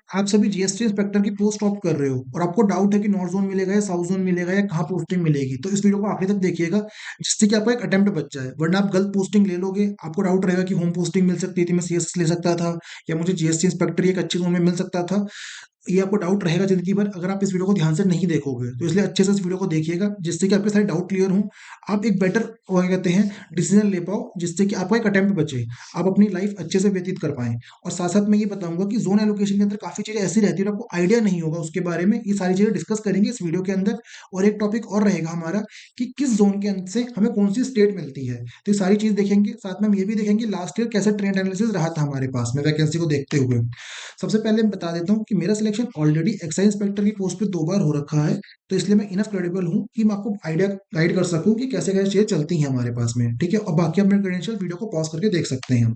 आप सभी GST inspector की पोस्ट ऑफ कर रहे हो और आपको डाउट है कि नॉर्थ जोन मिलेगा या साउथ जोन मिलेगा या कहाँ पोस्टिंग मिलेगी, तो इस वीडियो को आखिरी तक देखिएगा, जिससे कि आपका एक अटेम्प्ट बच जाए। वरना आप गलत पोस्टिंग ले लोगे, आपको डाउट रहेगा कि होम पोस्टिंग मिल सकती थी, मैं सीएसएस ले सकता था, या मुझे जीएसटी इंस्पेक्टर एक अच्छी जोन में मिल सकता था। ये आपको डाउट रहेगा जिंदगी भर अगर आप इस वीडियो को ध्यान से नहीं देखोगे। तो इसलिए अच्छे से इस वीडियो को देखिएगा, जिससे कि आपके सारे डाउट क्लियर हों, आप एक बेटर क्या कहते हैं डिसीजन ले पाओ, जिससे कि आपका एक अटेम्प्ट बचे, आप अपनी लाइफ अच्छे से व्यतीत कर पाएं। और साथ साथ मैं ये बताऊंगा कि जोन एलोकेशन के अंदर काफी चीजें ऐसी रहती है, आपको आइडिया नहीं होगा उसके बारे में, ये सारी चीजें डिस्कस करेंगे इस वीडियो के अंदर। और एक टॉपिक और रहेगा हमारा कि किस जोन के अंदर से हमें कौन सी स्टेट मिलती है, तो ये सारी चीज देखेंगे। साथ में हम ये भी देखेंगे लास्ट ईयर कैसे ट्रेंड एनालिसिस रहा था हमारे पास में वैकेंसी को देखते हुए। सबसे पहले मैं बता देता हूँ कि मेरा सिलेक्शन ऑलरेडी एक्साइज इंस्पेक्टर की पोस्ट पे 2 बार हो रखा है, तो इसलिए मैं इनफ क्रेडिबल हूँ कि मैं आपको आइडिया गाइड कर सकूँ कि कैसे कैसे चीजें चलती हैं हमारे पास में। ठीक है, और बाकी आप मेरे क्रेडेंशियल वीडियो को पॉज करके देख सकते हैं।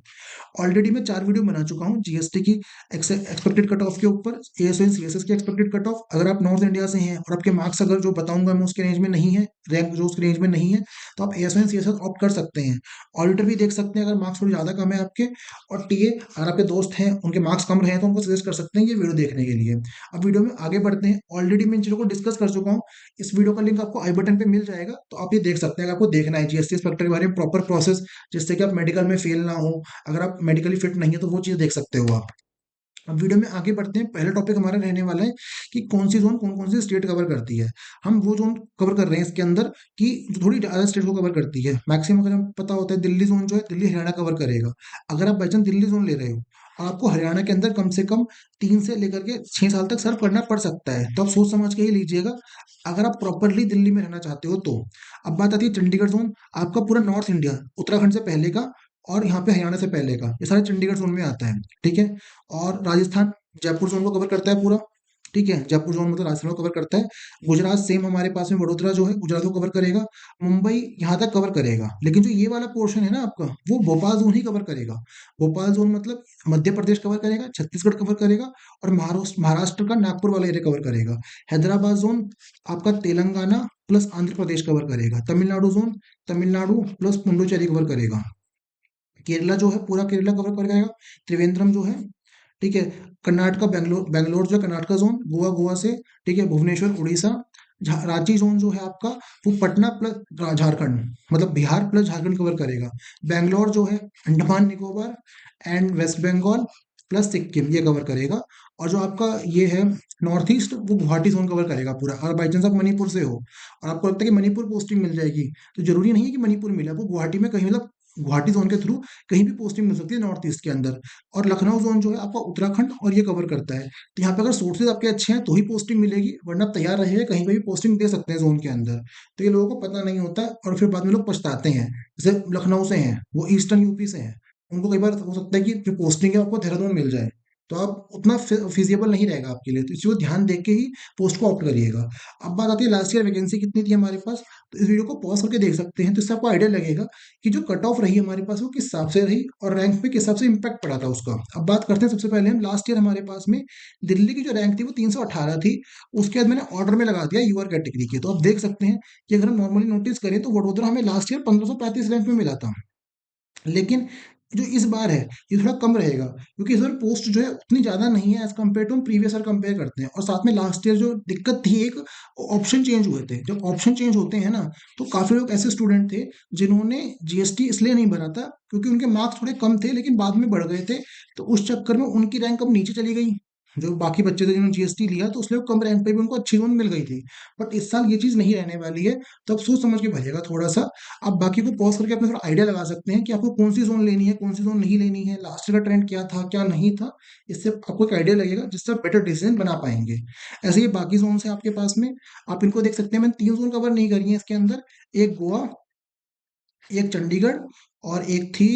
ऑलरेडी मैं 4 वीडियो बना चुका हूँ जीएसटी की एक्सपेक्टेड कट ऑफ के ऊपर, एएसओ सीएसएस की एक्सपेक्टेड कट ऑफ। अगर आप नॉर्थ इंडिया से हैं और आपके मार्क्स अगर जो बताऊंगा मैं उसके रेंज में नहीं है, रैंक जो उसके रेंज में नहीं है, तो आप एएसओ सीएसएस ऑप्ट कर सकते हैं। ऑडिटर भी देख सकते हैं अगर मार्क्स थोड़ी ज्यादा कम है आपके। और टीए अगर आपके दोस्त हैं उनके मार्क्स कम रहे हैं तो उनको सजेस्ट कर सकते हैं ये वीडियो देखने के लिए। अब वीडियो में आगे बढ़ते हैं, ऑलरेडी मैं इन चीजों को डिस्कस कर चुका हूँ। इस वीडियो का लिंक आपको आई बटन पे मिल जाएगा, तो आप ये देख सकते हैं अगर आपको देखना है जीएसटी इंस्पेक्टर के बारे में प्रॉपर प्रोसेस, जिससे कि आप मेडिकल में फेल ना हो। अगर आप मेडिकली फिट नहीं है तो वो चीज देख सकते हो आप। अब वीडियो में आगे बढ़ते हैं, पहला टॉपिक हमारा रहने वाला है कि कौन सी जोन कौन कौन सी स्टेट कवर करती है। हम वो जोन कवर कर रहे हैं इसके अंदर कि जो थोड़ी ज्यादा स्टेट को कवर करती है। मैक्सिमम अगर हमें पता होता है दिल्ली जोन जो है दिल्ली हरियाणा कवर करेगा। अगर आप बाई चांस दिल्ली जोन ले रहे हो, आपको हरियाणा के अंदर कम से कम 3 से लेकर के 6 साल तक सर्व करना पड़ सकता है, तो आप सोच समझ के ही लीजिएगा अगर आप प्रॉपरली दिल्ली में रहना चाहते हो तो। अब बात आती है चंडीगढ़ जोन, आपका पूरा नॉर्थ इंडिया, उत्तराखंड से पहले का और यहाँ पे हरियाणा से पहले का, ये सारे चंडीगढ़ जोन में आता है। ठीक है, और राजस्थान जयपुर जोन को कवर करता है पूरा। ठीक है, जयपुर जोन मतलब राजस्थान को कवर करता है। गुजरात सेम हमारे पास में, वडोदरा जो है गुजरात को कवर करेगा। मुंबई यहाँ तक कवर करेगा, लेकिन जो ये वाला पोर्शन है ना आपका, वो भोपाल जोन ही कवर करेगा। भोपाल जोन मतलब मध्य प्रदेश कवर करेगा, छत्तीसगढ़ कवर करेगा, और महाराष्ट्र महाराष्ट्र का नागपुर वाला एरिया कवर करेगा। हैदराबाद जोन आपका तेलंगाना प्लस आंध्र प्रदेश कवर करेगा। Tamil Nadu zone Tamil Nadu plus Puducherry cover करेगा। केरला जो है पूरा केरला कवर करेगा। त्रिवेंद्रम जो है, ठीक है। कर्नाटका बेंगलोर बेंगलोर जो है कर्नाटका जोन, गोवा गोवा से, ठीक है। भुवनेश्वर उड़ीसा। रांची जोन जो है आपका, वो पटना प्लस झारखंड, मतलब बिहार प्लस झारखंड कवर करेगा। बेंगलोर जो है Andaman Nicobar and West Bengal plus Sikkim ये कवर करेगा। और जो आपका ये है नॉर्थ ईस्ट, वो गुवाहाटी जोन कवर करेगा पूरा। अगर बाई चांस आप मणिपुर से हो और आपको लगता है कि मणिपुर पोस्टिंग मिल जाएगी, तो जरूरी नहीं है कि मणिपुर मिले आपको, गुवाहाटी में कहीं मतलब गुवाहाटी जोन के थ्रू कहीं भी पोस्टिंग मिल सकती है नॉर्थ ईस्ट के अंदर। और लखनऊ जोन जो है आपका उत्तराखंड और ये कवर करता है। तो यहाँ पे अगर सोर्सेज आपके अच्छे हैं तो ही पोस्टिंग मिलेगी, वरना आप तैयार रहिए, कहीं पे भी पोस्टिंग दे सकते हैं जोन के अंदर। तो ये लोगों को पता नहीं होता है और फिर बाद में लोग पछताते हैं। जैसे लखनऊ से हैं, वो ईस्टर्न यूपी से हैं, उनको कई बार हो सकता है कि जो पोस्टिंग है आपको देहरादून मिल जाए, तो आप उतना फिजिबल नहीं रहेगा आपके लिए, तो इसी को ध्यान देख के ही पोस्ट को ऑप्ट करिएगा। अब बात आती है लास्ट ईयर वैकेंसी कितनी थी हमारे पास, तो इस वीडियो को पॉज करके देख सकते हैं, तो इससे आपको आइडिया लगेगा कि जो कट ऑफ रही हमारे पास वो किस हिसाब से रही और रैंक पे किस हिसाब से इम्पैक्ट पड़ा था उसका। अब बात करते हैं सबसे पहले हम लास्ट ईयर हमारे पास में दिल्ली की जो रैंक थी वो 318 थी। उसके बाद मैंने ऑर्डर में लगा दिया यूआर कैटेगरी के, तो आप देख सकते हैं कि अगर हम नॉर्मली नोटिस करें तो वडोदरा हमें लास्ट ईयर 1535 रैंक में मिला था। लेकिन जो इस बार है ये थोड़ा कम रहेगा, क्योंकि इस बार पोस्ट जो है उतनी ज्यादा नहीं है एज कम्पेयर टू हम प्रीवियस ईयर कंपेयर करते हैं। और साथ में लास्ट ईयर जो दिक्कत थी एक, ऑप्शन चेंज हुए थे। जब ऑप्शन चेंज होते हैं ना, तो काफी लोग ऐसे स्टूडेंट थे जिन्होंने जीएसटी इसलिए नहीं भरा था क्योंकि उनके मार्क्स थोड़े कम थे लेकिन बाद में बढ़ गए थे, तो उस चक्कर में उनकी रैंक अब नीचे चली गई। जो बाकी बच्चे थे जिन्होंने जीएसटी लिया तो उसलिए वो कम रैंक पे भी उनको अच्छी जोन मिल गई थी। बट इस साल ये चीज नहीं रहने वाली है, तो आप सोच समझ के भरिएगा थोड़ा सा। आप बाकी को पॉज करके अपना थोड़ा आइडिया लगा सकते हैं कि आपको कौन सी जोन लेनी है कौन सी जोन नहीं लेनी है, लास्ट ईयर का ट्रेंड क्या था क्या नहीं था। इससे आपको एक आइडिया लगेगा जिससे आप बेटर डिसीजन बना पाएंगे। ऐसे ही बाकी जोन है आपके पास में, आप इनको देख सकते हैं। मैंने 3 जोन कवर नहीं करी है इसके अंदर, एक गोवा, एक चंडीगढ़, और एक थी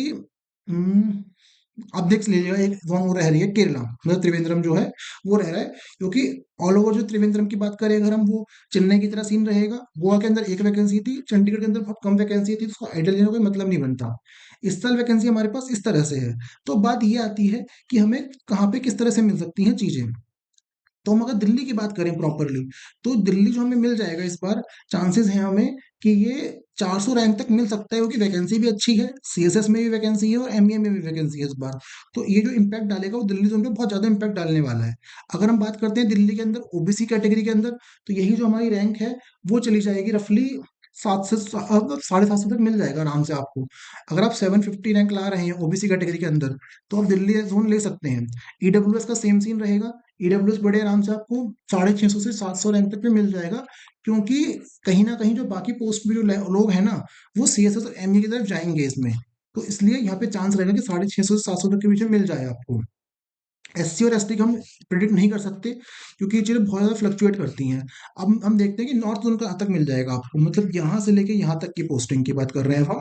आप देख लीजिएगा, एक जोन वो रह रही है केरला, मतलब त्रिवेंद्रम जो है वो रह रहा है। क्योंकि ऑल ओवर जो त्रिवेंद्रम की बात करें अगर हम, वो चेन्नई की तरह सीन रहेगा। गोवा के अंदर एक वैकेंसी थी, चंडीगढ़ के अंदर बहुत कम वैकेंसी थी, तो उसको आइडिया लेने का कोई मतलब नहीं बनता। इस साल वैकेंसी हमारे पास इस तरह से है। तो बात ये आती है कि हमें कहाँ पे किस तरह से मिल सकती हैं चीजें। तो हम अगर दिल्ली की बात करें प्रॉपरली, तो दिल्ली जो हमें मिल जाएगा इस बार, चांसेस हैं हमें कि ये 400 रैंक तक मिल सकता है, क्योंकि वैकेंसी भी अच्छी है, सीएसएस में भी वैकेंसी है और एमईए में भी वैकेंसी है इस बार। तो ये जो इम्पैक्ट डालेगा वो दिल्ली जोन पे बहुत ज्यादा इम्पैक्ट डालने वाला है। अगर हम बात करते हैं दिल्ली के अंदर ओबीसी कैटेगरी के अंदर, तो यही जो हमारी रैंक है वो चली जाएगी रफली 7 से 7.5 तक मिल जाएगा आराम से आपको। अगर आप 750 रैंक ला रहे हैं ओबीसी कैटेगरी के अंदर, तो आप दिल्ली जोन ले सकते हैं। ईडब्ल्यूएस का सेम सीन रहेगा, ईडब्ल्यूएस बड़े आराम से आपको 650 से 700 रैंक तक पे मिल जाएगा, क्योंकि कहीं ना कहीं जो बाकी पोस्ट में जो लोग हैं ना, वो सीएसएस और एमई की तरफ जाएंगे इसमें। तो इसलिए यहाँ पे चांस रहेगा कि 650 से 700 तक के बीच में मिल जाए आपको। एससी और एसटी का हम प्रिडिक्ट नहीं कर सकते, क्योंकि ये चीज़ें बहुत ज़्यादा फ्लक्चुएट करती हैं। अब हम देखते हैं कि नॉर्थ जोन कहाँ तक मिल जाएगा आपको, मतलब यहाँ से लेके यहाँ तक की पोस्टिंग की बात कर रहे हैं हम।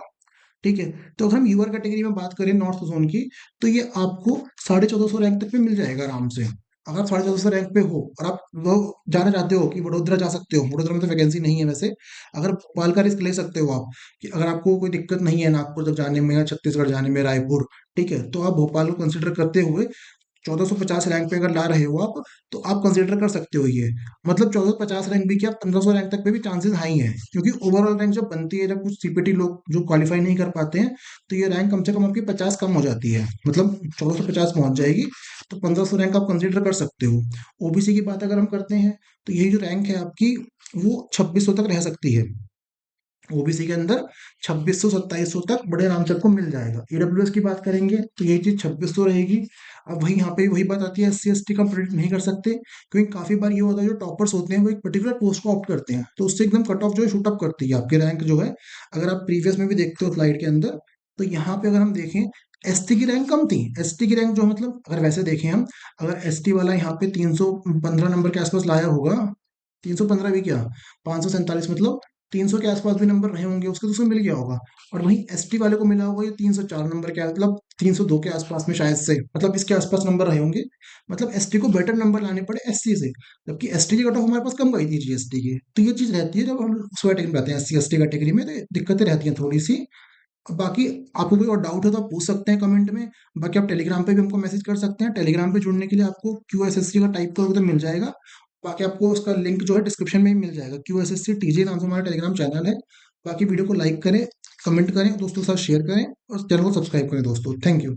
ठीक है, तो अगर हम यूआर कैटेगरी में बात करें नॉर्थ जोन की, तो ये आपको 1450 रैंक तक पे मिल जाएगा आराम से। अगर आप 1450 रैंक पे हो और आप वो जाना चाहते हो कि वडोदरा जा सकते हो, वडोदरा में तो वैकेंसी नहीं है वैसे, अगर भोपाल का रिस्क ले सकते हो आप, कि अगर आपको कोई दिक्कत नहीं है नागपुर तक जाने में या छत्तीसगढ़ जाने में, रायपुर, ठीक है, तो आप भोपाल को कंसिडर करते हुए 1450 रैंक पे अगर ला रहे हो आप, तो आप कंसिडर कर सकते हो ये। मतलब 1450 रैंक भी क्या, 1500 रैंक तक पे भी चांसेस हाई हैं, क्योंकि ओवरऑल रैंक जब बनती है, जब कुछ सीपीटी लोग जो क्वालिफाई नहीं कर पाते हैं, तो ये रैंक कम से कम आपकी 50 कम हो जाती है, मतलब 1450 पहुंच जाएगी। तो 1500 रैंक आप कंसिडर कर सकते हो। ओबीसी की बात अगर हम करते हैं, तो यही जो रैंक है आपकी, वो 2600 तक रह सकती है। ओबीसी के अंदर 2600 2700 तक बड़े आराम से आपको मिल जाएगा। ईडब्ल्यूएस की बात करेंगे तो यही चीज 2600 रहेगी। अब वही यहाँ पे वही बात आती है, एस सी एस टी का प्रिडिक्ट नहीं कर सकते, क्योंकि काफी बार ये होता है जो टॉपर्स होते हैं वो एक पर्टिकुलर पोस्ट को ऑप्ट करते हैं, तो उससे एकदम कट ऑफ जो है शूट अप करती है आपकी रैंक जो है। अगर आप प्रीवियस में भी देखते हो स्लाइड के अंदर, तो यहाँ पे अगर हम देखें, एसटी की रैंक कम थी। एसटी की रैंक जो मतलब अगर वैसे देखें हम, अगर एसटी वाला यहाँ पे 315 नंबर के आसपास लाया होगा, 315 भी क्या, 547, मतलब 300 के आसपास भी नंबर रहे होंगे उसके, तो उसको मिल गया होगा। और वहीं एसटी वाले को मिला होगा ये 304 नंबर के, मतलब 302 के आसपास में शायद से, मतलब इसके आसपास नंबर रहे होंगे। मतलब एसटी को बेटर नंबर लाने पड़े एससी से, जबकि एसटी की कट ऑफ हमारे पास कम गई थी जीएसटी की। तो ये चीज रहती है जब हम उस कैटेगरी में आते हैं, एससी एसटी कैटेगरी में, तो दिक्कतें रहती हैं थोड़ी सी। अब बाकी आपको कोई और डाउट हो तो आप पूछ सकते हैं कमेंट में। बाकी आप टेलीग्राम पे भी हमको मैसेज कर सकते हैं। टेलीग्राम पे जुड़ने के लिए आपको क्यू एस एस सी का टाइप करोगे तो मिल जाएगा। बाकी आपको उसका लिंक जो है डिस्क्रिप्शन में ही मिल जाएगा। Q S S C TJ नाम से हमारा टेलीग्राम चैनल है। बाकी वीडियो को लाइक करें, कमेंट करें, दोस्तों के साथ शेयर करें और चैनल को सब्सक्राइब करें दोस्तों। Thank you.